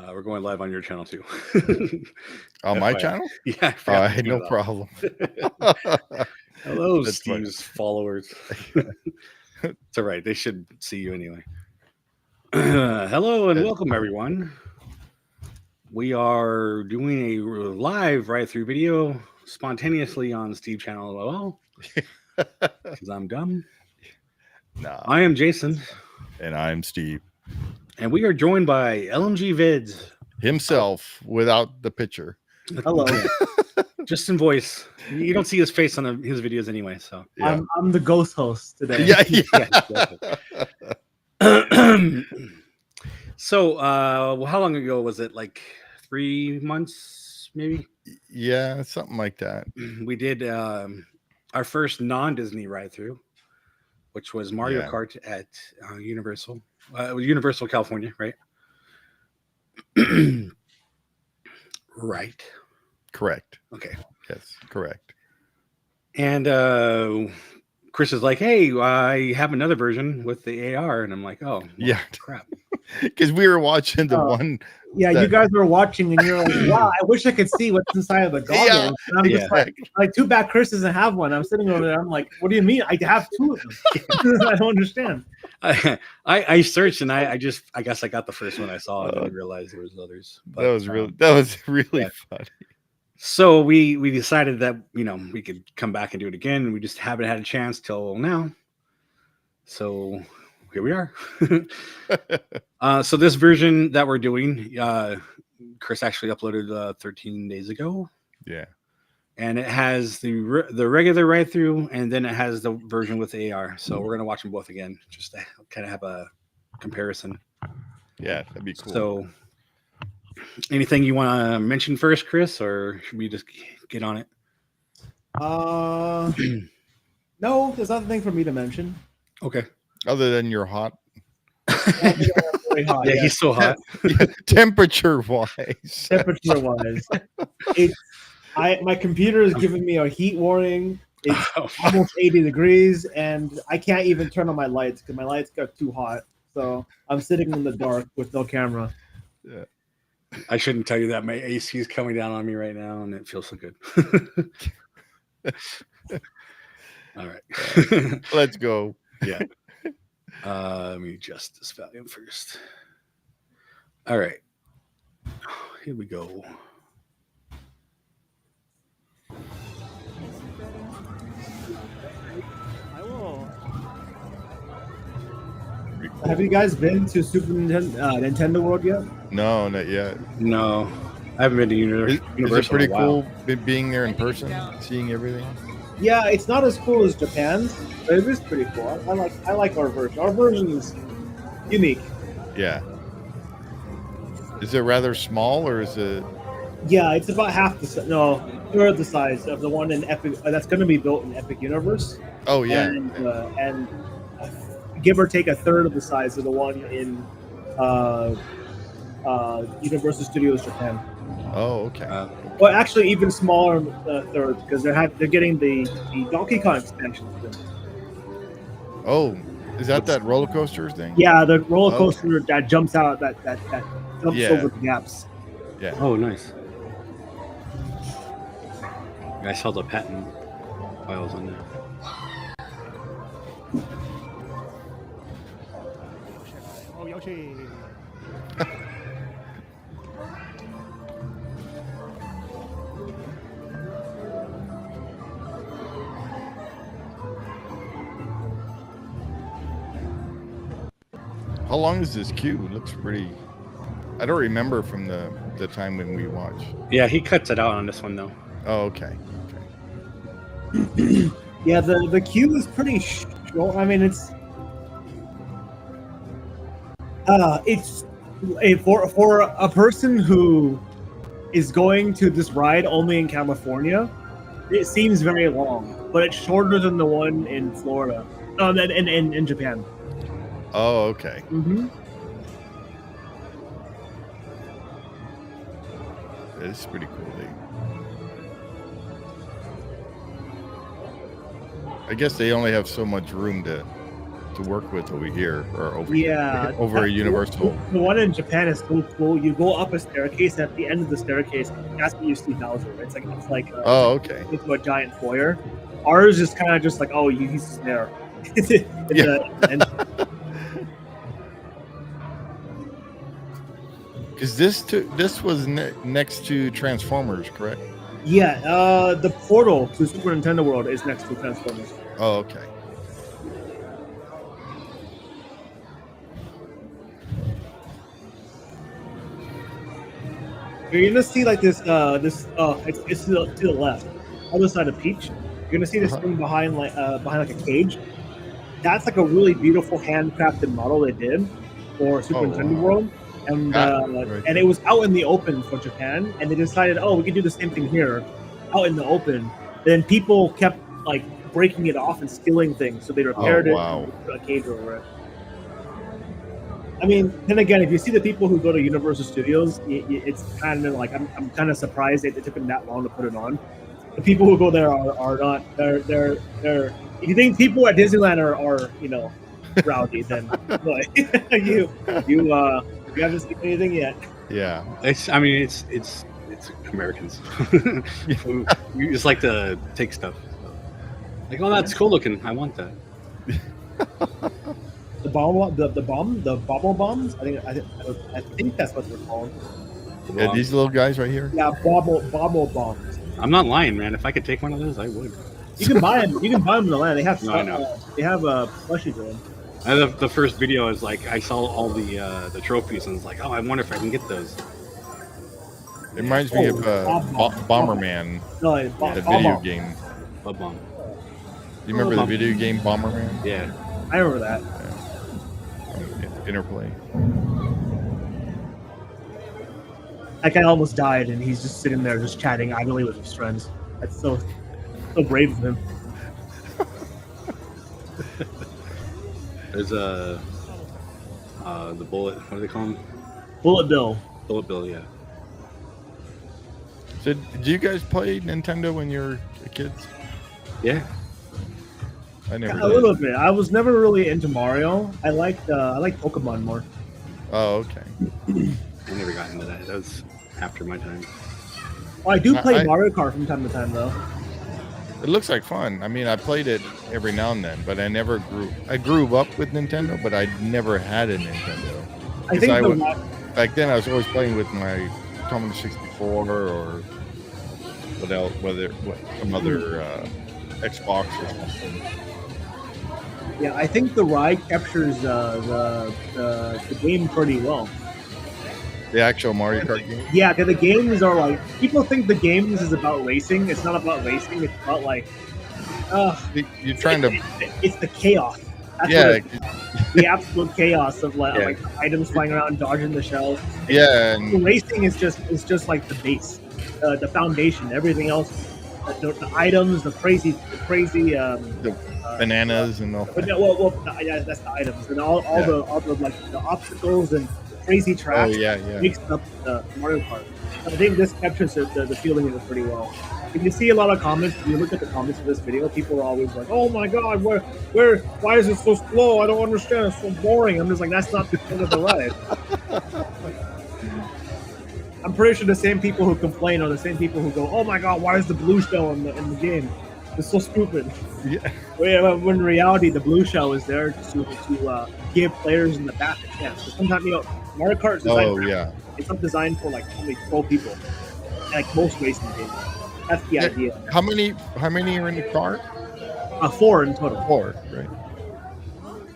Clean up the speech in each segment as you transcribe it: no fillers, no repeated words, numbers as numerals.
We're going live on your channel too. On my channel? Yeah. I had no problem. Hello, That's Steve's followers. It's all right. They should see you anyway. Hello and welcome, everyone. We are doing a live Ride Thru video spontaneously on Steve's channel. Well, because I'm dumb. Nah. I am Jason. And I'm Steve. And we are joined by LMG Vids. Himself without the picture. Hello. Just in voice. You don't see his face on his videos anyway, so. Yeah. I'm the ghost host today. Yeah. So, how long ago was it? Like 3 months, maybe? Yeah, something like that. We did our first non-Disney ride through, which was Mario Kart at Universal. Universal California, right? Right. Correct. Okay. Yes, correct. And Kris is like, "Hey, I have another version with the AR," and I'm like, "Oh, well, yeah, crap." Because we were watching the one. Yeah, you guys were watching, and you're like, "Wow, I wish I could see what's inside of the goggles." Yeah. And I'm just like, too bad Kris doesn't have one. I'm sitting over there. I'm like, "What do you mean? I have two of them." I don't understand. I searched and I guess I got the first one I saw and didn't realize there was others. But, that was really funny. So we decided that we could come back and do it again. We just haven't had a chance till now. So here we are. So this version that we're doing, Kris actually uploaded 13 days ago. Yeah. And it has the regular ride through, and then it has the version with the AR. So we're gonna watch them both again, just to kind of have a comparison. Yeah, that'd be cool. So, anything you want to mention first, Kris, or should we just get on it? No, there's nothing for me to mention. Okay. Other than you're hot. Really hot, yeah, he's so hot. Temperature wise. My computer is giving me a heat warning. It's almost 80 degrees, and I can't even turn on my lights because my lights got too hot. So I'm sitting in the dark with no camera. Yeah. I shouldn't tell you that my AC is coming down on me right now, and it feels so good. All right. Let's go. Yeah. Let me adjust this volume first. All right. Here we go. Have you guys been to Super Nintendo World yet? No, not yet. No, I haven't been to Universal. Is it pretty cool being there in person, seeing everything? Yeah, it's not as cool as Japan's, but it is pretty cool. I like our version. Our version is unique. Yeah. Is it rather small, or is it? Yeah, it's about half the size. No, third the size of the one in Epic. That's going to be built in Epic Universe. Oh yeah. And give or take a third of the size of the one in Universal Studios Japan. Oh, okay. Well, actually, even smaller third because they're getting the Donkey Kong expansion. Oh, is that roller coaster thing? Yeah, the roller coaster that jumps out that jumps over the gaps. Yeah. Oh, nice. I saw the patent files on there. Oh, Yoshi. How long is this queue? It looks pretty. I don't remember from the time when we watched. Yeah, he cuts it out on this one though. Oh, okay. Yeah, the queue is pretty short. I mean, it's for a person who is going to this ride only in California. It seems very long, but it's shorter than the one in Florida. In Japan. Oh, okay. Mm-hmm. It's pretty cool. I guess they only have so much room to to work with over here or over Yeah, over a Universal. The one in Japan is so cool. You go up a staircase, and at the end of the staircase, that's what you see Bowser. It's like Oh, okay. into a giant foyer. Ours is kind of just like, oh, he's just there. Because this was next to Transformers, correct? Yeah, the portal to Super Nintendo World is next to Transformers. Oh, okay. You're gonna see like this. It's to the left, other side of Peach. You're gonna see this thing behind like a cage. That's like a really beautiful handcrafted model they did for Super Nintendo World, and and it was out in the open for Japan. And they decided, oh, we could do the same thing here, out in the open. Then people kept like breaking it off and stealing things, so they repaired it and put a cage over it. I mean, then again, if you see the people who go to Universal Studios, it's kind of like I'm kind of surprised it took them that long to put it on. The people who go there are not. They're. If you think people at Disneyland are rowdy, then boy, you haven't seen anything yet. Yeah, it's Americans. We just like to take stuff. Like, oh, that's cool looking. I want that. The bobble bombs. I think that's what they're called. Yeah, these little guys right here. Yeah, bobble bombs. I'm not lying, man. If I could take one of those, I would. You can buy them. You can buy them in the land. They have. No, I know. They have plushies of them. The first video is like I saw all the trophies and was like, oh, I wonder if I can get those. It reminds me of Bomberman, the video game. Bob Bomb. You remember the video game Bomberman? Yeah, I remember that. Interplay. That guy almost died, and he's just sitting there, just chatting idly with his friends. That's so brave of him. There's the bullet. What do they call him? Bullet Bill. Bullet Bill. Yeah. So, did you guys play Nintendo when you were kids? Yeah. I never. A little bit. I was never really into Mario. I liked Pokemon more. Oh, okay. I never got into that. That was after my time. Well, I do play Mario Kart from time to time, though. It looks like fun. I mean, I played it every now and then, but I never grew. I grew up with Nintendo, but I never had a Nintendo. I think back then I was always playing with my Commodore 64 or what else? Some other Xbox or something. Yeah, I think the ride captures the game pretty well. The actual Mario Kart game? Yeah, because the games are like, people think the games is about racing. It's not about racing. It's about like, you're trying to. It's the chaos. That's the absolute chaos of like items flying around, dodging the shells. And the racing is just like the base, the foundation. Everything else, the items, the crazy. Bananas and all. But that's the items and all the like the obstacles and crazy tracks. Makes up the Mario Kart. I think this captures the feeling of it pretty well. If you see a lot of comments, if you look at the comments of this video, people are always like, "Oh my god, why is it so slow? I don't understand. It's so boring." I'm just like, that's not the point of the ride. I'm pretty sure the same people who complain are the same people who go, "Oh my god, why is the blue shell in the game? It's so stupid." Yeah. When in reality, the blue shell is there to give players in the back a chance. Because sometimes Mario Kart is designed it's not designed for like only 12 people, like most racing games. That's the idea. How many are in the car? 4 in total. 4, right?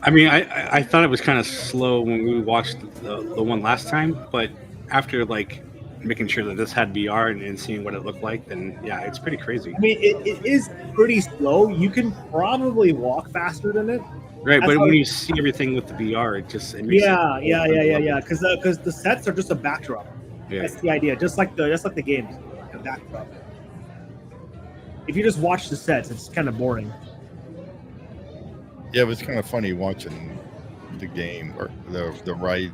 I mean, I thought it was kind of slow when we watched the one last time, but after like making sure that this had VR and seeing what it looked like, then yeah, it's pretty crazy. I mean, it is pretty slow. You can probably walk faster than it. Right, but when you see everything with the VR, it makes it because the sets are just a backdrop. Yeah. That's the idea, just like the games, a backdrop. If you just watch the sets, it's kind of boring. Yeah, it was kind of funny watching the game or the ride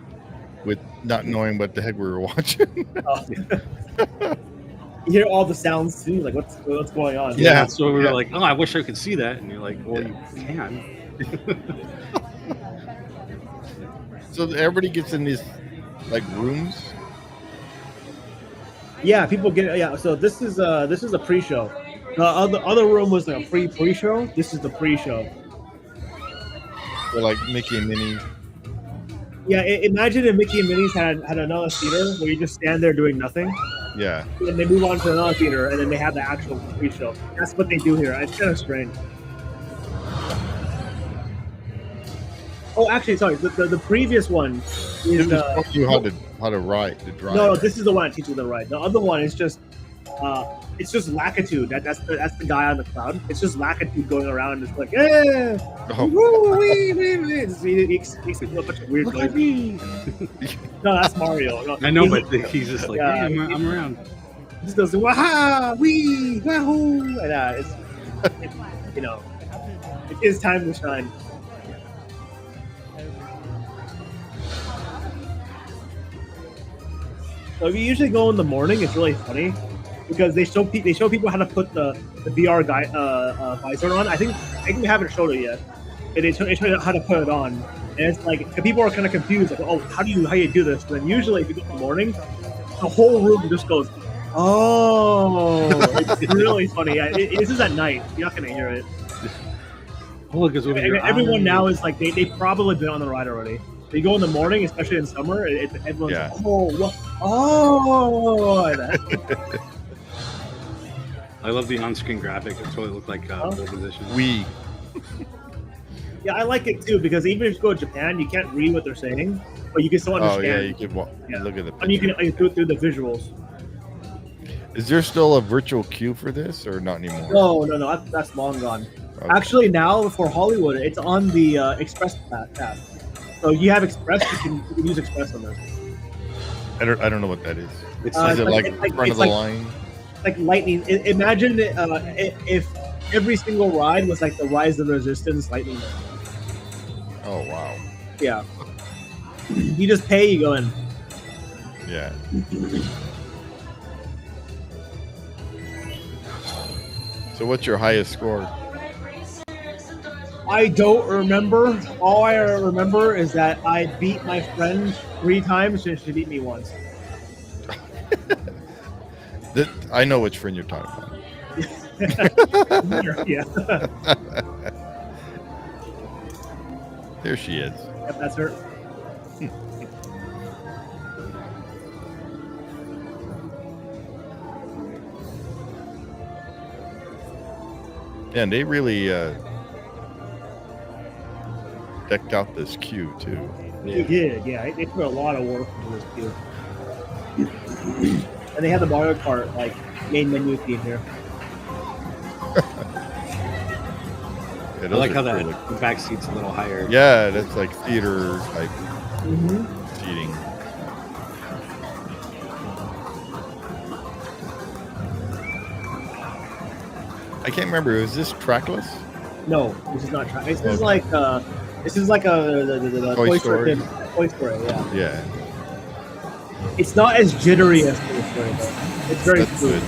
with not knowing what the heck we were watching. You hear all the sounds too, like what's going on? Yeah, so we were like, oh, I wish I could see that, and you're like, well, you can. So everybody gets in these like rooms. Yeah, people get So this is a pre-show. The other room was like a pre-show. This is the pre-show. They're like Mickey and Minnie. Yeah, imagine if Mickey and Minnie's had another theater where you just stand there doing nothing. Yeah. And they move on to another theater, and then they have the actual pre-show. That's what they do here. It's kind of strange. Oh, actually, sorry. The previous one is taught you how to drive. No, this is the one that teaches you the ride. The other one is just it's just Lackitude. That's the guy on the cloud. It's just Lackitude going around and it's like, yeah, woo, wee, wee, wee. He makes a bunch of weird noises. No, that's Mario. No, I know, but he's just like, yeah, hey, I'm around. He just goes, waha, wee, wahoo, and it's you know, it is time to shine. So if you usually go in the morning, it's really funny because they show people how to put the VR visor on. I think we haven't showed it yet. And they show you how to put it on, and it's like people are kind of confused, like, oh, how do you do this? And then usually if you go in the morning, the whole room just goes, oh, it's really funny. Yeah, this is at night. You're not gonna hear it. Oh, look, it's everyone now is like they probably been on the ride already. You go in the morning, especially in summer, everyone's like, oh, what? Oh! I love the on-screen graphic. It totally looked like pole position. Yeah, I like it too because even if you go to Japan, you can't read what they're saying, but you can still understand. Oh yeah, you can look at the picture. And you can go through the visuals. Is there still a virtual queue for this, or not anymore? No, that's long gone. Okay. Actually, now for Hollywood, it's on the Express pass. So you have Express, you can use Express on this. I don't know what that is. Is it like front of the line? Like lightning. Imagine if every single ride was like the Rise of the Resistance lightning. Oh wow. Yeah. You just pay, you go in. Yeah. So what's your highest score? I don't remember. All I remember is that I beat my friend 3 times and she beat me once. I know which friend you're talking about. Yeah. There she is. Yep, that's her. Yeah, and they really decked out this queue too. They did, yeah. They put a lot of work into this queue. And they had the Mario Kart main menu theme here. Yeah, I like how the back seat's a little higher. Yeah, that's like theater type seating. I can't remember. Is this trackless? No, this is not trackless. This is like a Toy Story. Toy Story, yeah. Yeah. It's not as jittery as Toy Story, though. It's very good.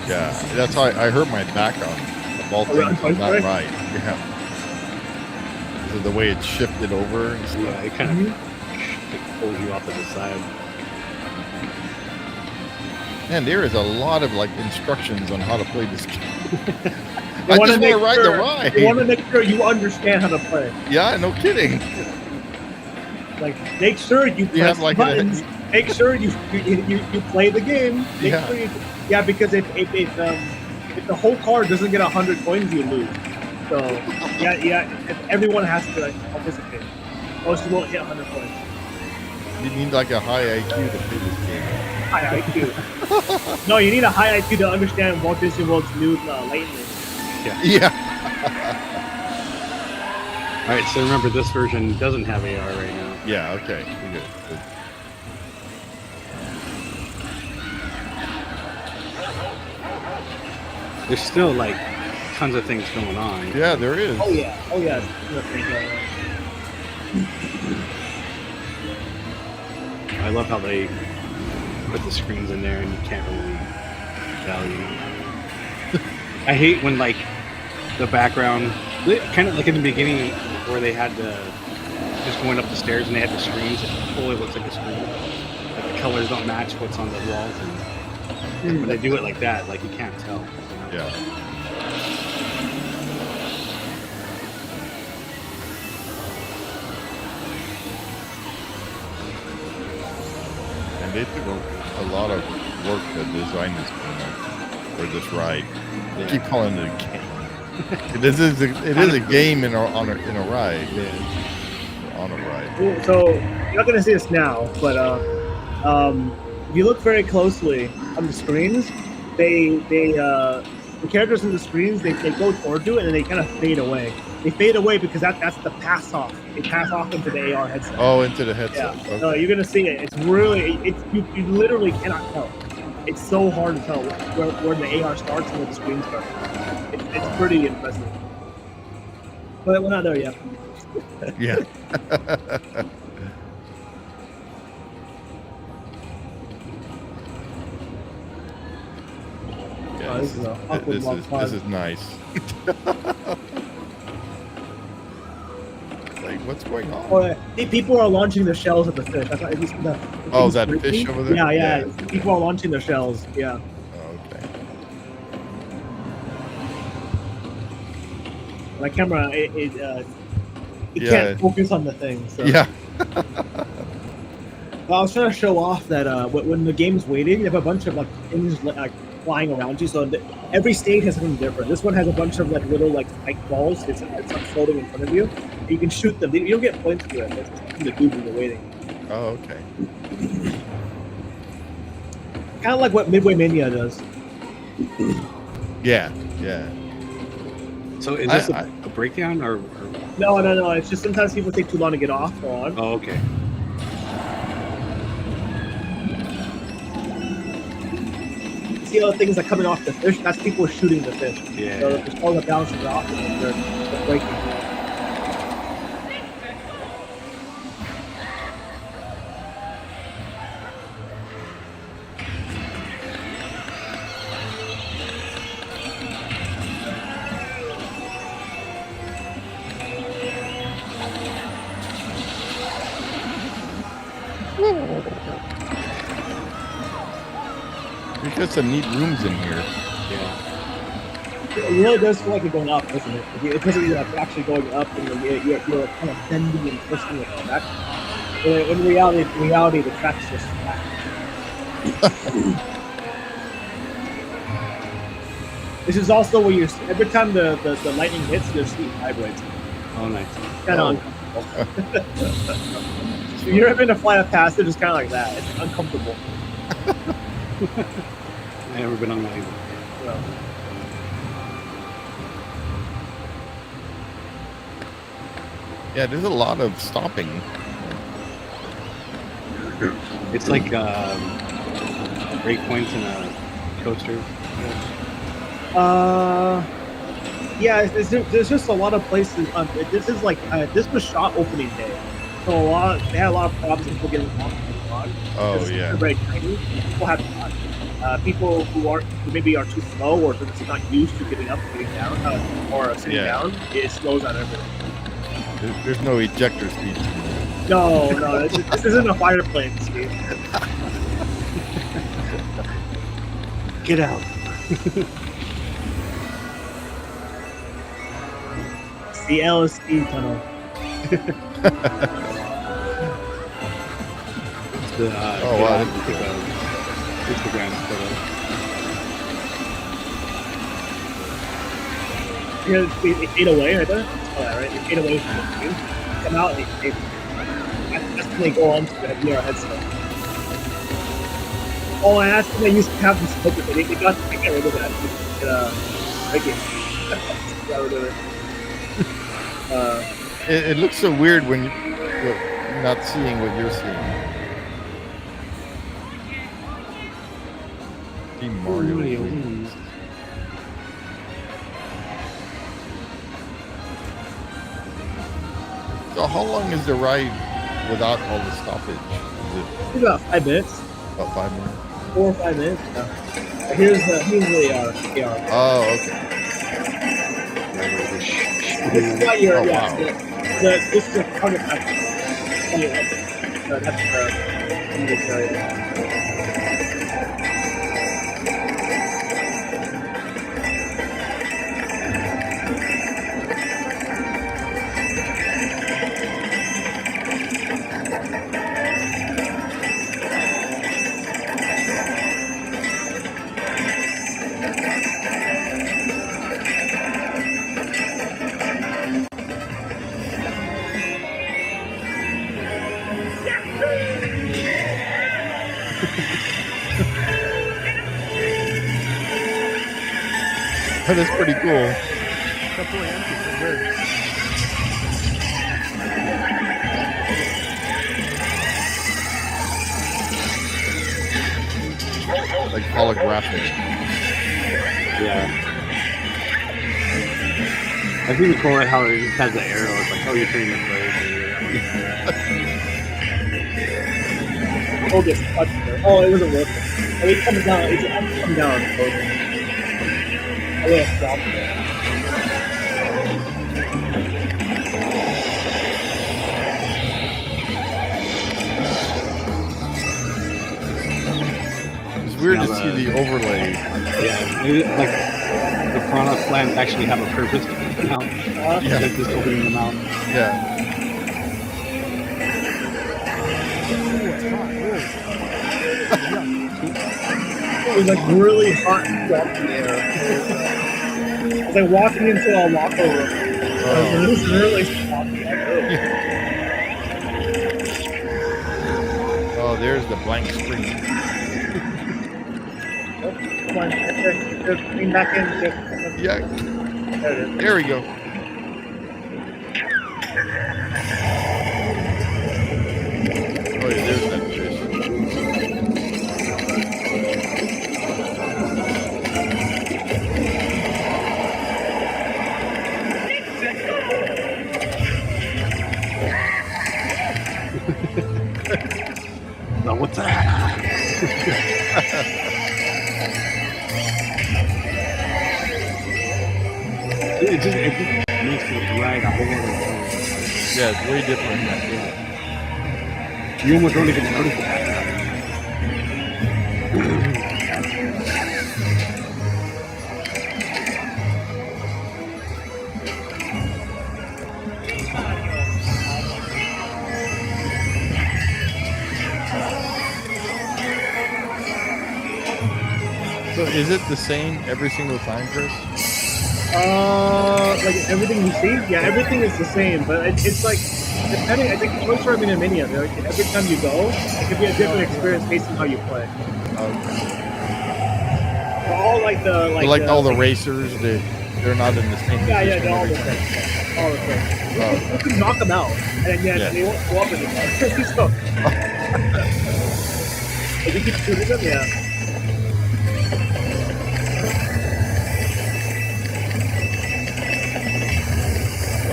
Yeah, that's how I hurt my back on all things on that ride. Yeah. So the way it shifted over and stuff. Yeah, it kind of pulls you off to the side. Man, there is a lot of instructions on how to play this game. I just want to ride the ride. You want to make sure you understand how to play. Yeah, no kidding. Make sure you press buttons. Make sure you play the game. Sure because if the whole car doesn't get 100 coins, you lose. So everyone has to participate. Most you won't hit 100 points. You need a high IQ to play this game. High IQ. No, you need a high IQ to understand Walt Disney World's new lightning. Yeah. All right, so remember this version doesn't have AR right now. Yeah. Okay. Good. There's still tons of things going on. Yeah, there is. Oh yeah. I love how they put the screens in there and you can't really value. I hate when the background, kind of like in the beginning where they had the just going up the stairs, and they had the screens. It totally looks like a screen. Like the colors don't match what's on the walls, and when they do it like that, like you can't tell. Yeah. And they took a lot of work to design this game or this ride. They keep calling it a game. It is a game in a ride. Yeah. On a ride. So you're not gonna see this now, but if you look very closely on the screens, the characters in the screens they go towards you and then they kind of fade away. They fade away because that's the pass off. They pass off into the AR headset. Oh, into the headset. Yeah. Okay. So you're gonna see it. It's really you literally cannot tell. It's so hard to tell where the AR starts and where the screen starts. It's pretty impressive. But we're not there yet. Yeah. Oh, this is a awkward long this pause. is nice. Like, what's going on? Or people are launching their shells at the fish. That's why Oh, is that fish over there? Yeah. People are launching their shells. Yeah. Oh, okay. My camera, it Yeah. can't focus on the thing. So. Yeah. Well, I was trying to show off that when the game's waiting, you have a bunch of like things like flying around you. So every stage has something different. This one has a bunch of like little like spike balls. It's like floating in front of you. You can shoot them. You don't get points for it. It's something to do when you're waiting. Oh, okay. Kind of like what Midway Mania does. Yeah. Yeah. So is this a breakdown or? No. It's just sometimes people take too long to get off or on. Oh, okay. See all the things that coming off the fish? That's people shooting the fish. Yeah. So there's all the bounces off and they're breaking. There's got some neat rooms in here. Yeah. It really does feel like you're going up, doesn't it? It feels like you're actually going up and you're kind of bending and twisting it back. But in reality, the track's just flat. This is also where you're every time the lightning hits, your seat vibrates. Oh, nice. Kind of uncomfortable. If you're ever gonna fly past it, it's kind of like that. It's uncomfortable. I've never been on that either. So. Yeah, there's a lot of stopping. It's like break points in a coaster. Yeah, there's just a lot of places. This is like this was shot opening day, so they had a lot of problems with people getting off the run. Oh, It's yeah. very tiny. People have fun. People who maybe are too slow or just not used to getting up, and getting down, or sitting down, it slows down everything. There's no ejector seat. No, this isn't a fireplane, Steve. Get out. It's the LSD tunnel. The, Oh, wow, get out, that's cool. Instagram photo. They fade away right there. Oh, yeah, right. They fade away from the screen. Come out. That's when they go on to the VR headset. Oh, and that's when they used to have this smoke. They got rid of that. Breaking. Got rid of it. It looks so weird when you're not seeing what you're seeing. Team Mario. Wings. So how long is the ride without all the stoppage? Is it It's about 5 minutes. about 5 minutes? 4 or 5 minutes. Yeah. Here's the AR. Oh, okay. This is why you're, Oh, yeah, wow. this is a target practice. Yeah, that's this area. That is pretty cool. Completely empty. It's weird. Like holographic. Yeah. I think it's cool how it has the arrow. It's like, oh, you're turning this way. Oh, this touched. Oh, it wasn't working. Oh, it comes down. It's coming down. Oh, yeah, stop. It's weird Yeah, to see the overlay. Yeah, like the Piranha slams actually have a purpose to come out. Yeah. Like just opening them out. Yeah. Ooh, it's hot. It was like really hot and drop in the air. It's like walking into a locker room. It was really sloppy. Oh, there's the blank screen. Come on, just lean back in. Yeah. There it is. There we go. Oh yeah, there's that fish. No, what the heck? it just makes it ride a whole other level. Yeah, it's way different. You almost don't even notice it. So is it the same every single time, Chris? Like everything you see, yeah, everything is the same, but it's like depending. I think Toy Story Mini, like every time you go, it could be a different experience based on how you play. But all like the Like all the racers, they're not in the same yeah, position they're all every the time. same, all the same. You can knock them out, and Yeah. they won't go up anymore. So, if you keep shooting them, yeah.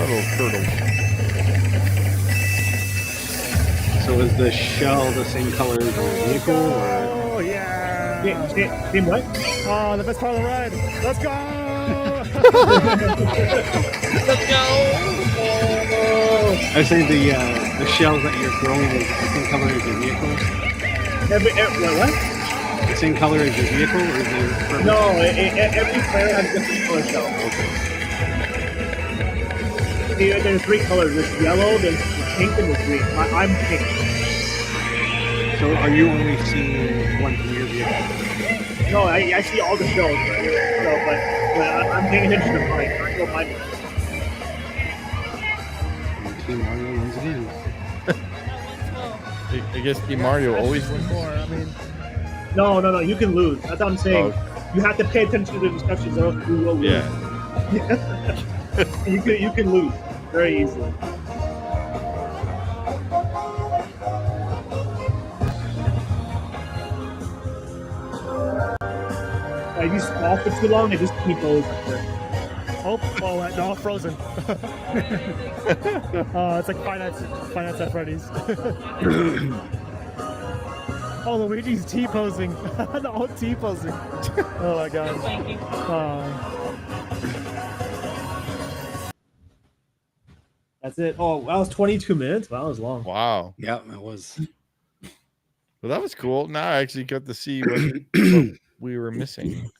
Little turtles. So is the shell the same color as the vehicle, or? Oh, yeah. Team what? Oh, the best part of the ride. Let's go. Let's go! I say the shells that you're throwing is the same color as your vehicle. What? The same color as your vehicle, or is there? Purple? No, every player has different color shell. Okay. There's three colors. There's yellow, there's pink, and there's green. I'm pink. So are you only seeing one from your vehicle? No, I see all the shells, right? So, but I'm paying attention to mine. I know mine. Team Mario wins again. I guess Team Mario always wins. More. I mean, No. You can lose. That's what I'm saying. Oh. You have to pay attention to the instructions, or else you will lose. Yeah. You can lose very easily. If you stall for too long, it just keep going. oh, no, frozen. It's like Five Nights at Freddy's. Oh, Luigi's T-posing. The old T-posing. Oh my god. That's it. Oh, that was 22 minutes. Wow, that was long. Wow. Yeah, it was. Well, that was cool. Now I actually got to see what we were missing.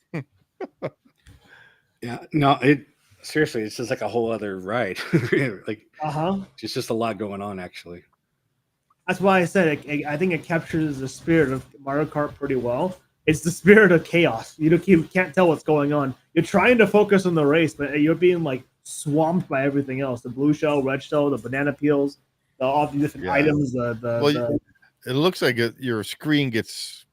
Yeah, no, it seriously, it's just like a whole other ride. Like, it's just a lot going on, actually. That's why I said I think it captures the spirit of Mario Kart pretty well. It's the spirit of chaos. You can't tell what's going on. You're trying to focus on the race, but you're being like swamped by everything else: the blue shell, red shell, the banana peels, all the different items. It looks like your screen gets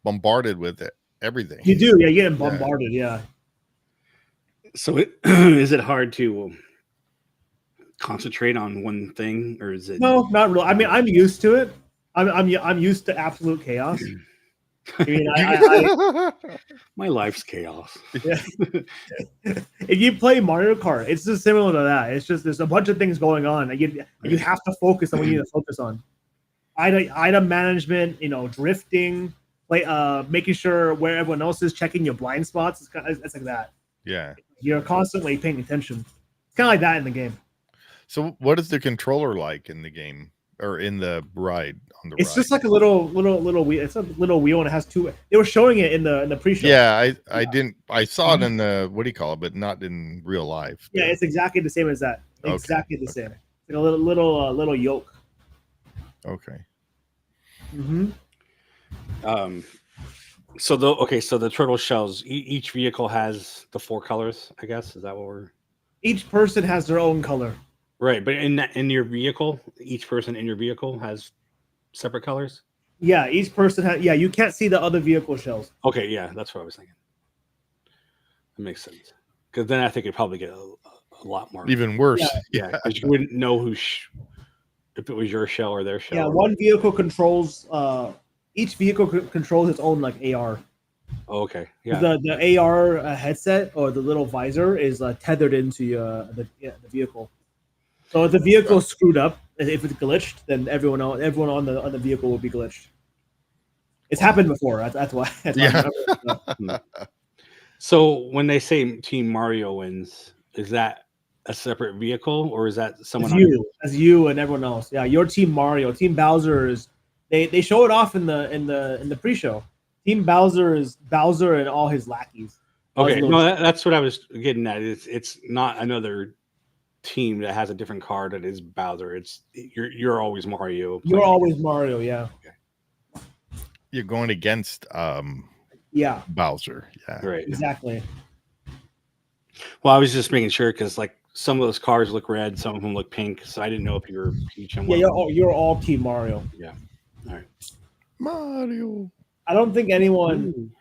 bombarded with everything. You do, yeah. You're getting bombarded, yeah. So is it hard to concentrate on one thing, or is it? No, not really. I mean, I'm used to it. I'm used to absolute chaos. I mean, my life's chaos. Yeah. If you play Mario Kart, it's just similar to that. It's just there's a bunch of things going on, and you have to focus on what you need to focus on. Item management, drifting, making sure where everyone else is, checking your blind spots. It's like that. Yeah. You're constantly paying attention. It's kind of like that in the game. So, what is the controller like in the game or in the ride? It's just like a little wheel. It's a little wheel, and it has two. They were showing it in the pre-show. Yeah, I saw it in the what do you call it, but not in real life. Yeah, it's exactly the same as that. Exactly the same. Like a little yoke. Okay. Mm-hmm. So the turtle shells. Each vehicle has the 4 colors. I guess is that what we're. Each person has their own color. Right, but in your vehicle, each person in your vehicle has separate colors. Yeah, each person has. Yeah, you can't see the other vehicle shells. Okay, yeah, that's what I was thinking. That makes sense. Because then I think it'd probably get a lot more. Even worse. Yeah, because you wouldn't know if it was your shell or their shell. Yeah, one vehicle controls. Each vehicle controls its own like AR. Oh, okay. Yeah. The AR headset or the little visor is tethered into the vehicle. So if the vehicle is screwed up, if it's glitched, then everyone on the vehicle will be glitched. It's happened before. That's why. So when they say Team Mario wins, is that a separate vehicle or is that someone? As you and everyone else. Yeah, your Team Mario, Team Bowser is. They show it off in the pre-show. Team Bowser is Bowser and all his lackeys. Okay, no, that's what I was getting at. It's not another team that has a different card that is Bowser. It's you're always Mario. You're always Mario, yeah. Okay. You're going against Bowser. Yeah. Right. Exactly. Well, I was just making sure because like some of those cars look red, some of them look pink, so I didn't know if you were Peach and you're all Team Mario. Yeah. All right. Mario. I don't think anyone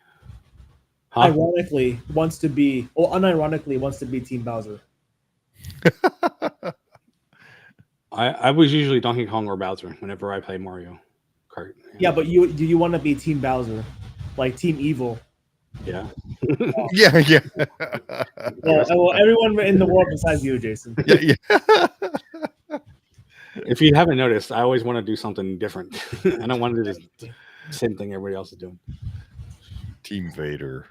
unironically wants to be Team Bowser. I was usually Donkey Kong or Bowser whenever I play Mario Kart. Yeah, but do you want to be Team Bowser, like Team Evil? Yeah. Yeah. Well, everyone in the world besides you, Jason. Yeah. If you haven't noticed, I always want to do something different. I don't want to do the same thing everybody else is doing. Team Vader.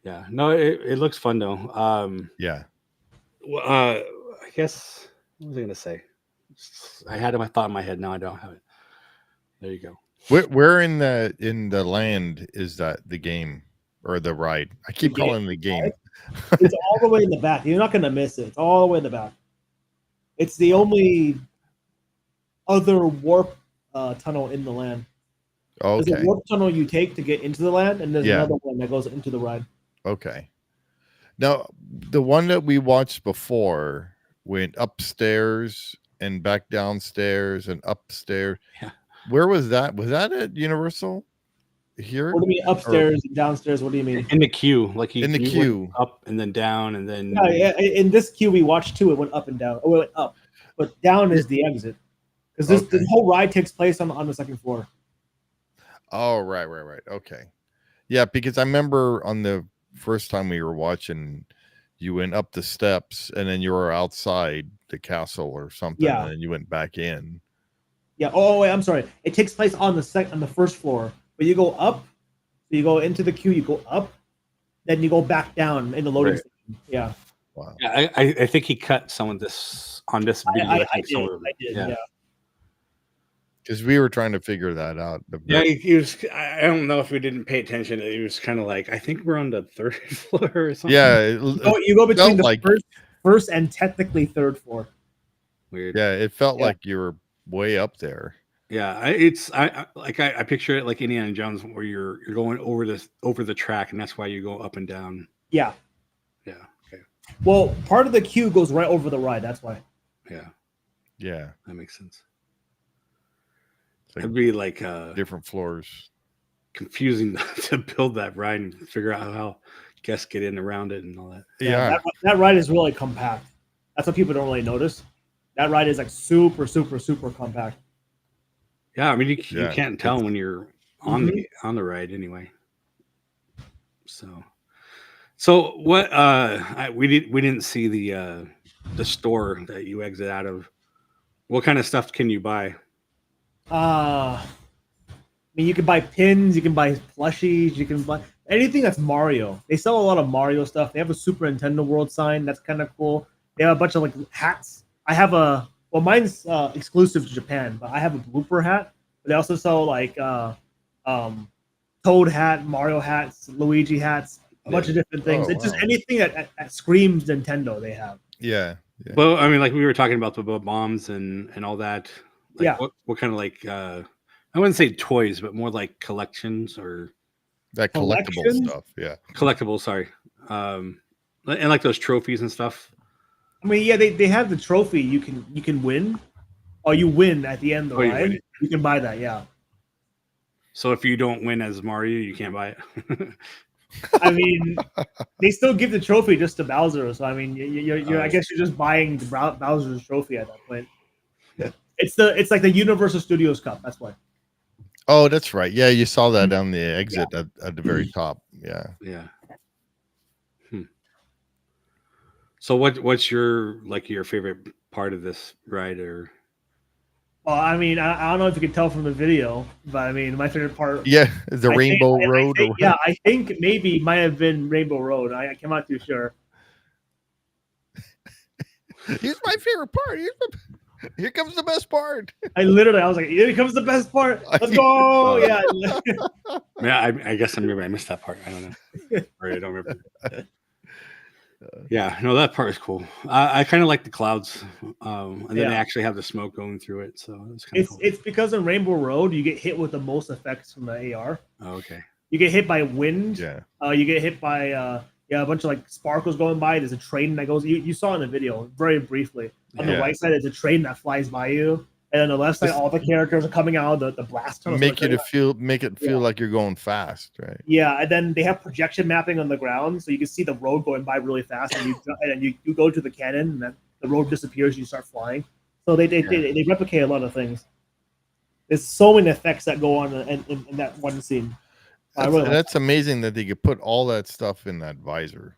Yeah. No, it looks fun though. Yeah. I guess what was I gonna say? I had my thought in my head. Now I don't have it. There you go. Where in the land is that the game or the ride? I keep calling it the game. It's all the way in the back. You're not gonna miss it. It's all the way in the back. It's the only other warp tunnel in the land. Okay. There's a warp tunnel you take to get into the land, and there's another one that goes into the ride. Okay. Now, the one that we watched before went upstairs and back downstairs and upstairs. Yeah. Where was that? Was that at Universal? Here? What do you mean upstairs and downstairs? What do you mean? In the queue, like in the queue, up and then down and then. Yeah, in this queue we watched too. It went up and down. Oh, it went up, but down is the exit because the whole ride takes place on the second floor. Oh, right. Okay, yeah, because I remember on the first time we were watching, you went up the steps and then you were outside the castle or something, and then you went back in. Yeah. Oh, wait, I'm sorry. It takes place on the first floor. But you go up, you go into the queue, you go up, then you go back down in the loading station. Yeah. Wow. Yeah, I think he cut some of this on this video. I think some did. of I it. did. Yeah. Yeah. Because we were trying to figure that out. Yeah, he was. I don't know if we didn't pay attention. He was kind of like, I think we're on the third floor or something. Yeah. You go between felt the like, first and technically third floor. Weird. yeah, it felt Yeah. like you were way up there. Yeah, I picture it like Indiana Jones, where you're going over the track, and that's why you go up and down. Yeah. Yeah. Okay. Well, part of the queue goes right over the ride. That's why. Yeah, Yeah. that makes sense. It's like It'd be like different floors. confusing to build that ride and figure out how guests get in around it and all that. Yeah. That ride is really compact. That's what people don't really notice. That ride is like super, super, super compact. Yeah, I mean you Yeah, can't tell when you're on the ride anyway. So what? We didn't see the store that you exit out of. What kind of stuff can you buy? I mean, you can buy pins, you can buy plushies, you can buy anything that's Mario. They sell a lot of Mario stuff. They have a Super Nintendo World sign that's kind of cool. They have a bunch of like hats. I have mine's exclusive to Japan, but I have a blooper hat. But they also sell like Toad hat, Mario hats, Luigi hats, a bunch of different things. It's just anything that screams Nintendo. They have. Yeah. Well, I mean, like we were talking about the bombs and all that. Like, yeah. What kind of like I wouldn't say toys, but more like collections or that collectible stuff. Yeah. Collectibles. Sorry. And like those trophies and stuff. I mean, yeah, they have the trophy you can win. Oh, you win at the end of the ride. You can buy that, yeah. So if you don't win as Mario, you can't buy it. I mean, they still give the trophy just to Bowser. So I mean, you're I guess you're just buying the Bowser's trophy at that point. Yeah. It's like the Universal Studios Cup. That's why. Oh, that's right. Yeah, you saw that on the exit at the very top. Yeah. Yeah. So what's your favorite part of this ride? Or well, I mean, I don't know if you can tell from the video, but I mean, my favorite part. Yeah, the Rainbow Road. I think maybe might have been Rainbow Road. I'm not too sure. Here's my favorite part. Here comes the best part. I was like, here comes the best part. Let's go. Yeah. Yeah, I guess maybe I missed that part. I don't know. Or I don't remember. Yeah, no, that part is cool. I kind of like the clouds, and then they actually have the smoke going through it, so it's kind of cool. It's because in Rainbow Road you get hit with the most effects from the AR. Oh, okay. You get hit by wind. Yeah. You get hit by a bunch of like sparkles going by. There's a train that goes. You saw in the video very briefly. On the right side, there's a train that flies by you, and on the left side, all the characters are coming out of the blast tunnel. Make it feel like you're going fast, right? Yeah, and then they have projection mapping on the ground, so you can see the road going by really fast, and you go to the cannon, and then the road disappears, and you start flying. So they replicate a lot of things. There's so many effects that go on in that one scene. That's amazing that they could put all that stuff in that visor.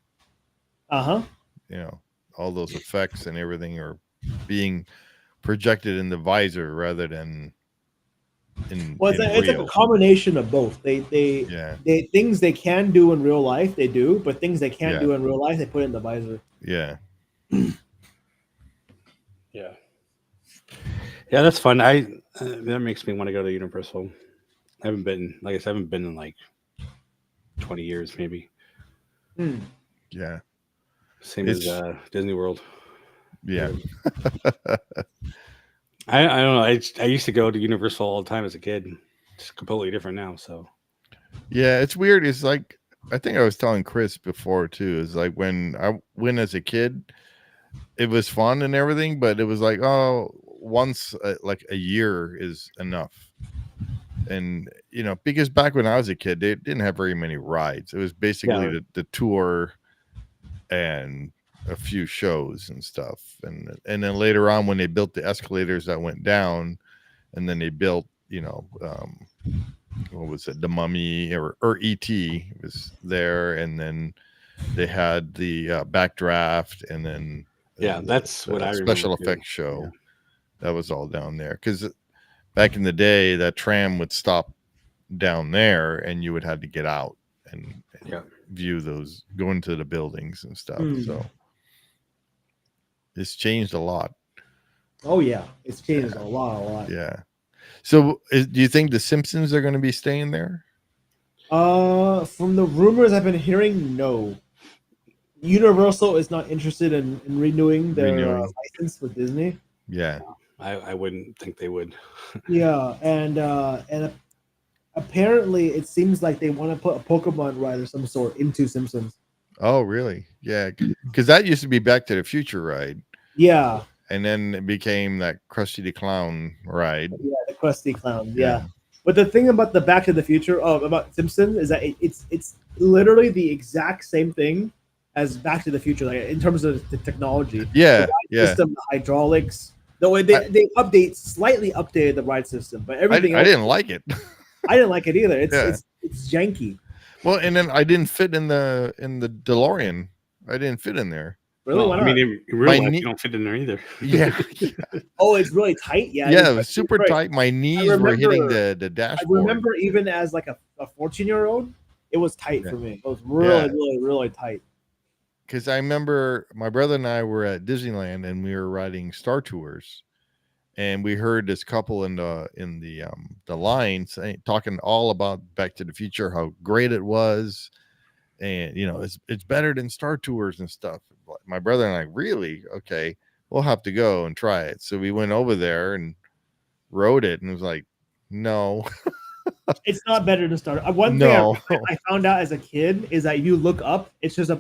You know, all those effects and everything are being projected in the visor rather than in it's like a combination of both. They things they can do in real life they do, but things they can't do in real life they put in the visor. Yeah. Yeah, that's fun. That makes me want to go to Universal. I haven't been in like 20 years maybe. Yeah. Same as Disney World. Yeah. I don't know. I used to go to Universal all the time as a kid. It's completely different now. So yeah, it's weird. It's like I think I was telling Kris before too. Is like when I went as a kid, it was fun and everything, but it was like once like a year is enough. And you know, because back when I was a kid, they didn't have very many rides. It was basically the tour and a few shows and stuff, and then later on when they built the escalators that went down, and then they built what was it, the Mummy or E.T. was there, and then they had the Backdraft, and then that's what I remember. Special effects show that was all down there, because back in the day that tram would stop down there and you would have to get out and view those, go into the buildings and stuff. So It's changed a lot. Oh yeah, it's changed a lot. Yeah. So, do you think the Simpsons are going to be staying there? From the rumors I've been hearing, no. Universal is not interested in renewing their license with Disney. Yeah. I wouldn't think they would. Yeah, and apparently it seems like they want to put a Pokemon ride of some sort into Simpsons. Oh, really? Yeah, because that used to be Back to the Future ride. Yeah. And then it became that Krusty the Clown ride. Yeah, the Krusty Clown. Yeah. But the thing about the Back to the Future about Simpsons is that it's literally the exact same thing as Back to the Future, like in terms of the technology. Yeah, the ride system, the hydraulics. The way they slightly updated the ride system, but everything I didn't like it. I didn't like it either. It's janky. Well, and then I didn't fit in the DeLorean. I didn't fit in there. Really? Well, I mean, in real life, you don't fit in there either. Yeah. Oh, it's really tight. Yeah. Yeah, it was super tight. My knees were hitting the dashboard. I remember even as like a 14-year-old, it was tight for me. It was really tight. Because I remember my brother and I were at Disneyland and we were riding Star Tours, and we heard this couple in the line talking all about Back to the Future, how great it was, and it's better than Star Tours and stuff. My brother and I, really? Okay, we'll have to go and try it. So we went over there and rode it, and it was like, no. It's not better than Star. One thing I found out as a kid is that you look up, it's just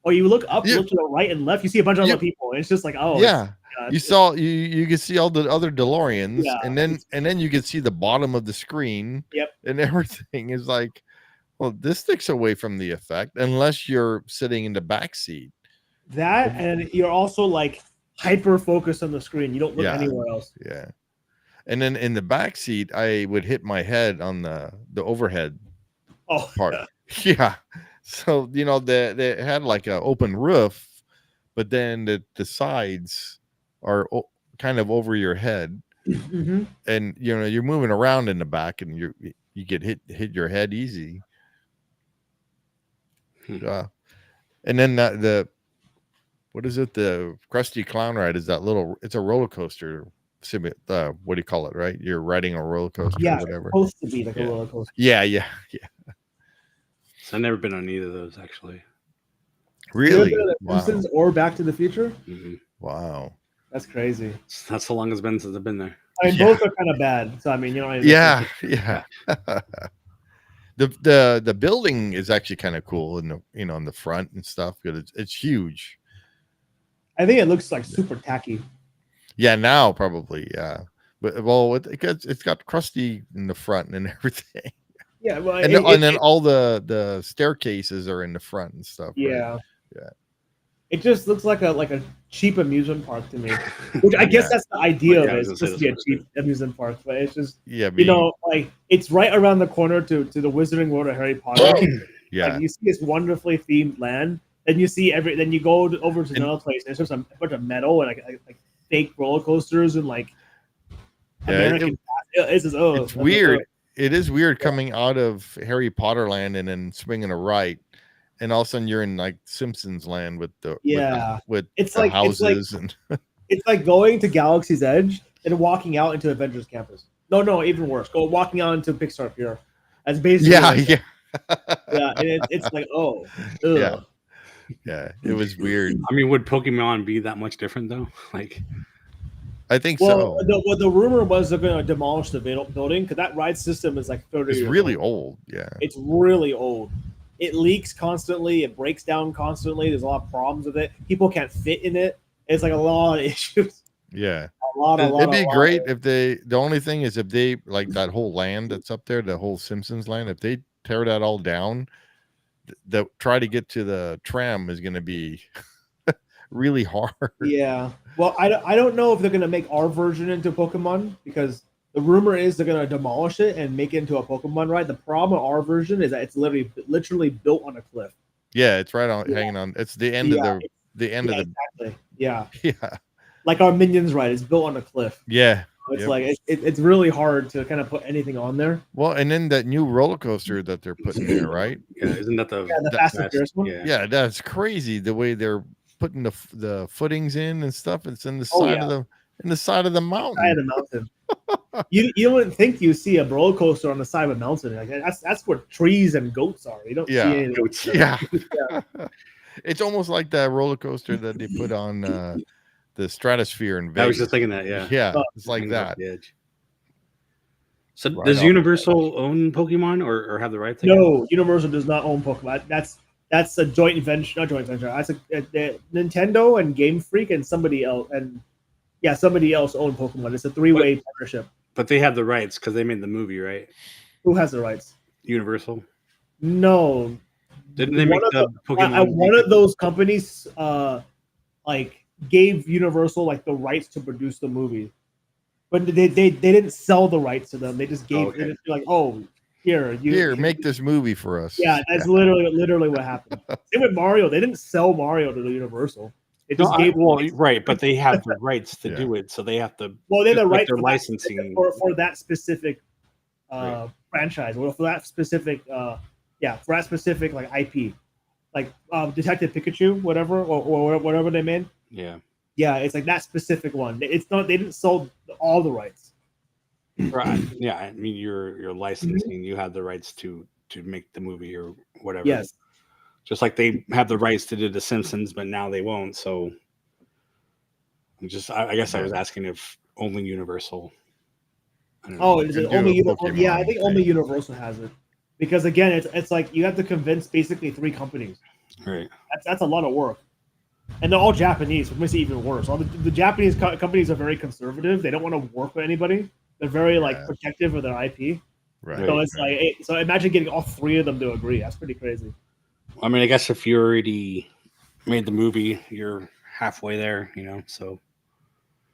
you look up, look to the right and left, you see a bunch of other people, and it's just like, oh yeah. You can see all the other DeLoreans, and then you can see the bottom of the screen. Yep. And everything is like, well, this takes away from the effect unless you're sitting in the back seat. That, and you're also like hyper focused on the screen. You don't look anywhere else. Yeah. And then in the back seat, I would hit my head on the overhead part. Yeah. So, they had like an open roof, but then the sides are kind of over your head. Mm-hmm. And, you're moving around in the back and you get hit your head easy. And then what is it? The Krusty Clown ride is it's a roller coaster. What do you call it? Right? You're riding a roller coaster or whatever. It's supposed to be like a roller coaster. Yeah. So I've never been on either of those, actually. Really? Simpsons or Back to the Future? Mm-hmm. Wow. That's crazy. That's how long it's been since I've been there. I mean, both are kind of bad. So I mean, Yeah. The building is actually kind of cool in the in the front and stuff because it's huge. I think it looks like super tacky. Yeah, now probably, yeah. But it's got Krusty in the front and everything. Yeah, well, and then all the staircases are in the front and stuff. Yeah, right? Yeah. It just looks like a cheap amusement park to me. Which I guess that's the idea of it. It's supposed to be a cheap amusement park, but it's just like it's right around the corner to the Wizarding World of Harry Potter. Yeah, like, you see this wonderfully themed land, and you see then you go over to another place, and it's just a bunch of metal and like fake roller coasters and like American. It's weird. It is weird coming out of Harry Potter land and then swinging a right, and all of a sudden you're in like Simpsons land with the it's the like houses it's like going to Galaxy's Edge and walking out into Avengers Campus. No, even worse. Walking out into Pixar Pier. That's basically and it's like yeah, it was weird. I mean, would Pokemon be that much different though? Like, I think so. The rumor was they're going to demolish the building because that ride system is like 30 years really old. Yeah, it's really old. It leaks constantly. It breaks down constantly. There's a lot of problems with it. People can't fit in it. It's like a lot of issues. Yeah, It'd be great if they. The only thing is if they like that whole land that's up there, the whole Simpsons land. If they tear that all down, the try to get to the tram is going to be really hard. Yeah. Well, I don't know if they're going to make our version into Pokemon because the rumor is they're going to demolish it and make it into a Pokemon ride. The problem with our version is that it's literally built on a cliff. Yeah, it's right on hanging on. It's the end of the end of the. Exactly. Yeah. Yeah. Like our Minions ride is built on a cliff. Yeah. It's like it's really hard to kind of put anything on there. Well, and then that new roller coaster that they're putting there, right? Yeah, isn't that the Fast and Furious one? Yeah, that's crazy the way they're putting the footings in and stuff. It's in the Oh, side yeah. of the side of the Side mountain. of the mountain. You wouldn't think you see a roller coaster on the side of a mountain. Like that's where trees and goats are. You don't see Yeah. anything. Goats. Yeah. It's almost like that roller coaster that they put on the Stratosphere in Vegas. I was just thinking that. Yeah. Yeah, Oh, it's like Hanging off that. the edge. So Right does off. Universal own Pokemon or have the rights? No, Universal does not own Pokemon. That's a joint venture, not joint venture. That's a Nintendo and Game Freak and somebody else, and somebody else own Pokemon. It's a three-way partnership. But they have the rights because they made the movie, right? Who has the rights? Universal. No, Didn't they make the Pokemon? one of those companies like gave Universal like the rights to produce the movie, but they didn't sell the rights to them. They just gave okay. it like, oh, here, Make this movie for us. Yeah, that's literally what happened. Same with Mario. They didn't sell Mario to the Universal. It just gave right, but they have the rights to do it, so they have to. Well, they have the like right their for licensing for that specific Right. franchise, or for that specific for that specific like IP, like Detective Pikachu, whatever, or whatever they made. Yeah. Yeah, it's like that specific one. It's not. They didn't sell all the rights. Right. Yeah. I mean, you're licensing. You have the rights to make the movie or whatever. Yes. Just like they have the rights to do The Simpsons, but now they won't. So, I guess I was asking if only Universal. I don't know. Oh, is it only Universal? Pokemon Yeah, I think only thing. Universal has it. Because again, it's like you have to convince basically 3 companies. Right. That's a lot of work, and they're all Japanese, which makes it even worse. All the Japanese companies are very conservative. They don't want to work with anybody. They're very like protective of their IP. Right. So it's like, so imagine getting all 3 of them to agree. That's pretty crazy. I mean, I guess if you already made the movie, you're halfway there, so.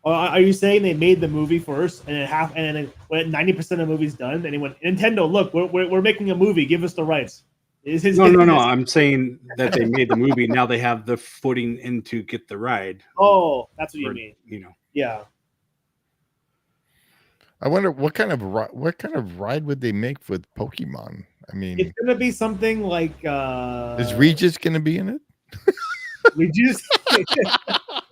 Are you saying they made the movie first, and then when 90% of the movie's done, and they went, Nintendo, look, we're making a movie. Give us the rights. No. I'm saying that they made the movie. Now they have the footing in to get the ride. Oh, that's what you mean. Yeah. I wonder what kind of ride would they make with Pokemon? I mean, It's gonna be something like is Regis gonna be in it? Regis?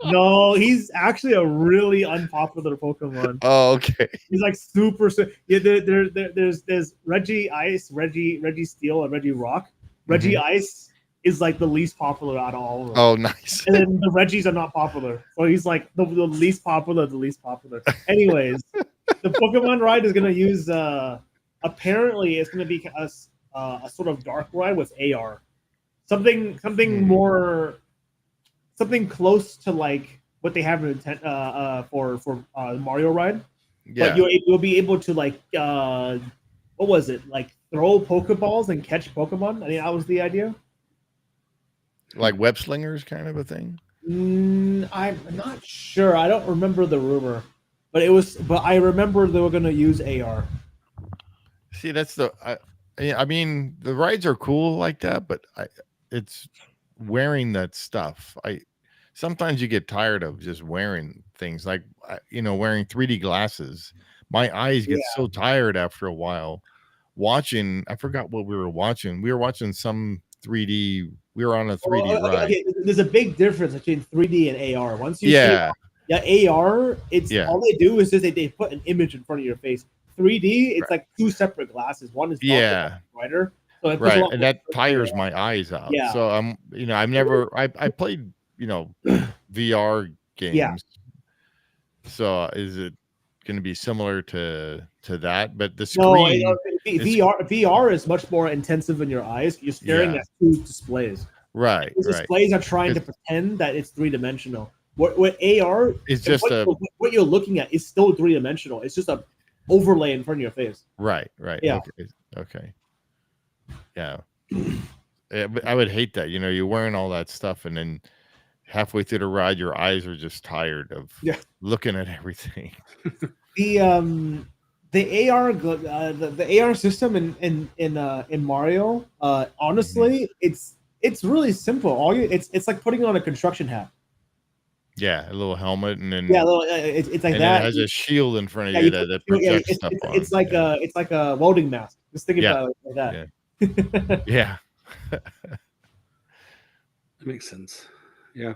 No, he's actually a really unpopular Pokemon. Oh, okay. He's like super. Yeah, there's Reggie Ice, Reggie Steel, and Reggie Rock. Reggie Ice is like the least popular out of all of them. Oh, nice. And then the Reggies are not popular, so he's like the least popular, the least popular. Anyways, the Pokemon ride is gonna use. Apparently, it's gonna be a sort of dark ride with AR, something more. Something close to like what they have in for Mario ride. Yeah. But you'll be able to like what was it, like throw Pokeballs and catch Pokemon? I mean, that was the idea. Like web slingers kind of a thing. I'm not sure. I don't remember the rumor, but I remember they were going to use AR. See, that's I mean, the rides are cool like that, but it's wearing that stuff. Sometimes you get tired of just wearing things like wearing 3D glasses. My eyes get so tired after a while watching. I forgot what we were watching. We were watching some 3D. We were on a 3D ride. Okay. There's a big difference between 3D and AR. Once you see AR, all they do is just they put an image in front of your face. 3D, it's like 2 separart glasses. One is brighter. So and that tires my eyes out. Yeah. So I played, VR games. Yeah. So is it going to be similar to that? But the screen. No, VR is much more intensive in your eyes. You're staring at 2 displays. Right. These displays are trying to pretend that it's 3-dimensional. What AR is just what you're looking at is still 3-dimensional. It's just a overlay in front of your face. Right. Yeah. Okay. Yeah. I would hate that. You're wearing all that stuff, and then halfway through the ride, your eyes are just tired of looking at everything. The AR the AR system in Mario, honestly, it's really simple. It's like putting on a construction hat. Yeah, a little helmet, and then it's like and that. It has a shield in front of you that projects stuff on. It's like a welding mask. Just think about it like that. Yeah. That makes sense. Yeah.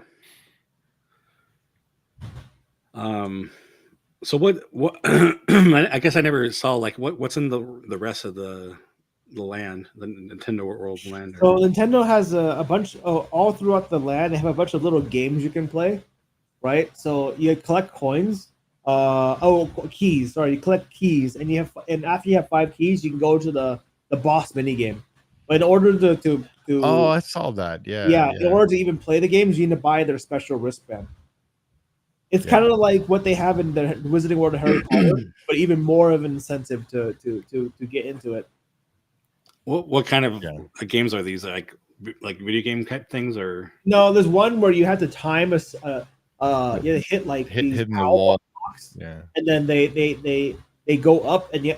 So what I guess I never saw like what's in the rest of the land, the Nintendo World land. So Nintendo has a bunch all throughout the land. They have a bunch of little games you can play, right? So you collect coins. Keys. Sorry, you collect keys, and after you have 5 keys, you can go to the boss mini game. But in order to Oh, I saw that. Yeah. in order to even play the games, you need to buy their special wristband. It's Yeah. kind of like what they have in the Wizarding World of Harry Potter, but even more of an incentive to get into it. What kind of games are these? Like video game type things, or No, there's one where you have to time you have to hit like these hitting the wall. blocks, Yeah. and then they go up, and you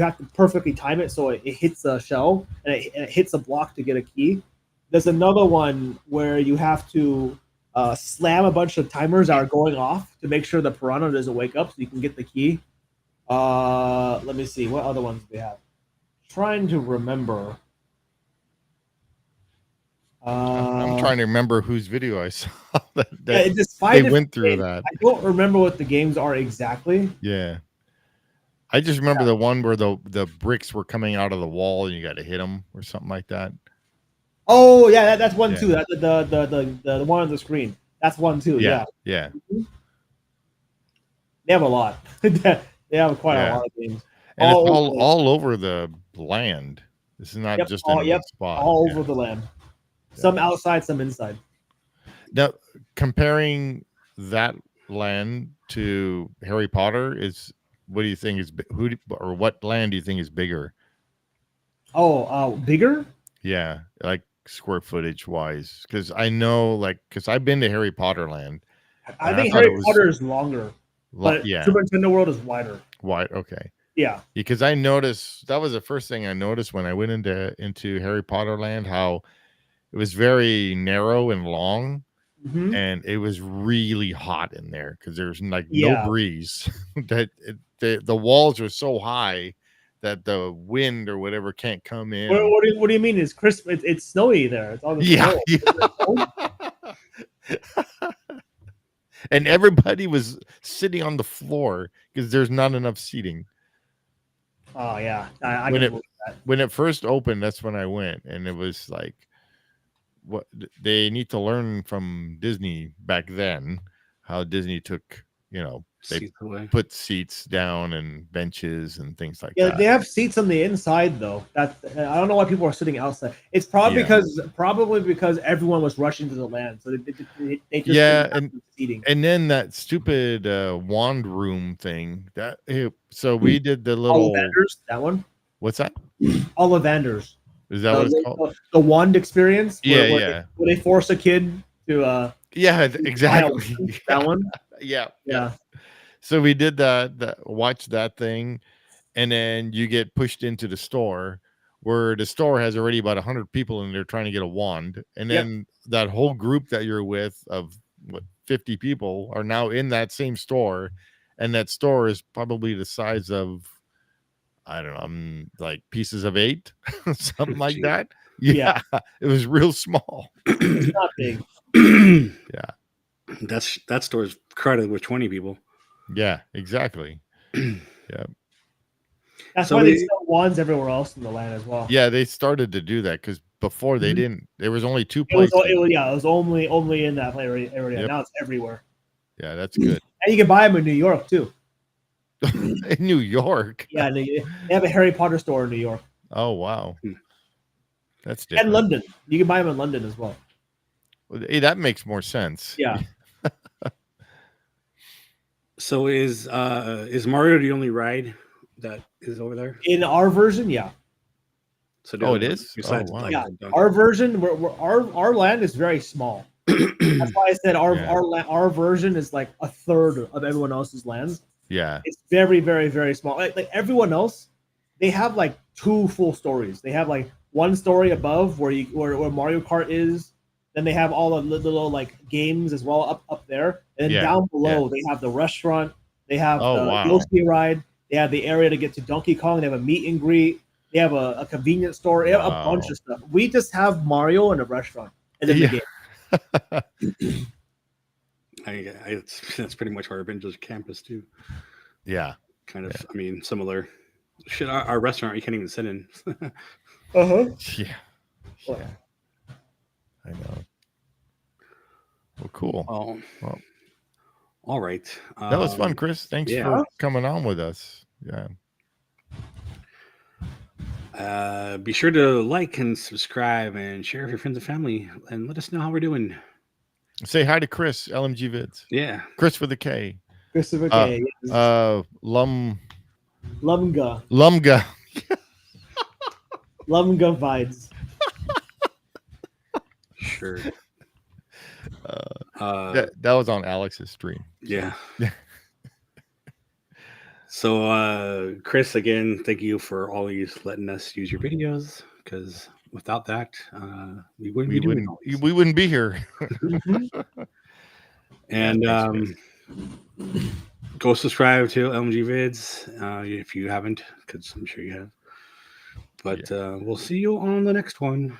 have to perfectly time it so it hits the shell and it hits a block to get a key. There's another one where you have to slam a bunch of timers that are going off to make sure the piranha doesn't wake up so you can get the key. Let me see what other ones we have. Trying to remember. I'm trying to remember whose video I saw that just they went through that. I don't remember what the games are exactly. Yeah. I just remember the one where the bricks were coming out of the wall and you got to hit them or something like that. Oh yeah, that's one too. That's the one on the screen. That's one too. Yeah. Mm-hmm. They have a lot. They have quite a lot of games. And it's all over the land. This is not just in one spot. All over the land. Some outside, some inside. Now, comparing that land to Harry Potter, what do you think is what land do you think is bigger? Bigger? Yeah, like square footage wise, because I know, because I've been to Harry Potter land. I think Harry Potter is longer, but Super Nintendo World is wider. Wide, okay. Yeah, because I noticed that was the first thing I noticed when I went into Harry Potter land, how it was very narrow and long, and it was really hot in there because there's no breeze. That the walls are so high that the wind or whatever can't come in. What do you mean? It's crisp. It's snowy there. It's all the And everybody was sitting on the floor because there's not enough seating. Oh yeah, when it first opened, that's when I went, and it was like, what they need to learn from Disney back then, how Disney took, they put seats down and benches and things like that. Yeah, they have seats on the inside though. I don't know why people are sitting outside. It's probably because everyone was rushing to the land, so they just seating. And then that stupid wand room thing so we did the little Ollivanders, that one. What's that? Ollivanders. Is that what it's called? The wand experience. Where they force a kid to. Exactly. That one. Yeah. So we did watch that thing, and then you get pushed into the store, where the store has already about 100 people in there trying to get a wand, and then that whole group that you're with of 50 people are now in that same store, and that store is probably the size of, I don't know, like pieces of 8, something like that. Yeah, it was real small. It's not big. That store's crowded with 20 people. Yeah, exactly. Yeah. That's why they sell wands everywhere else in the land as well. Yeah, they started to do that because before they didn't. There was only 2 places. It was only in that area. Yep. Now it's everywhere. Yeah, that's good. And you can buy them in New York too. In New York? Yeah, they have a Harry Potter store in New York. Oh, wow. That's different. And London. You can buy them in London as well. Hey, that makes more sense. Yeah. So is Mario the only ride that is over there? In our version, yeah. So it is? Besides, our version, our land is very small. That's why I said our version is like a third of everyone else's lands. Yeah. It's very, very, very small. Like everyone else, they have like 2 full stories. They have like one story above where Mario Kart is. Then they have all the little like games as well up there. And then down below they have the restaurant. They have the Yoshi ride. They have the area to get to Donkey Kong. They have a meet and greet. They have a convenience store. They have a bunch of stuff. We just have Mario and a restaurant and then the game. that's pretty much where I've been, just campus too. Yeah. Kind of, I mean, similar. Shit, our restaurant you can't even sit in. Uh-huh. Yeah. Yeah. I know. Well, cool. Oh, Well, all right. that was fun, Kris. Thanks yeah. for coming on with us. Yeah. Be sure to like and subscribe and share with your friends and family, and let us know how we're doing. Say hi to Kris, LMG Vids. Yeah. Kris with a K. Christopher K. Lumga. Lumga Vids. Sure. That was on Alex's stream. Yeah. So, Kris, again, thank you for always letting us use your videos, because without that, we wouldn't be doing all these. We wouldn't be here. And go subscribe to LMG Vids if you haven't, because I'm sure you have. But we'll see you on the next one.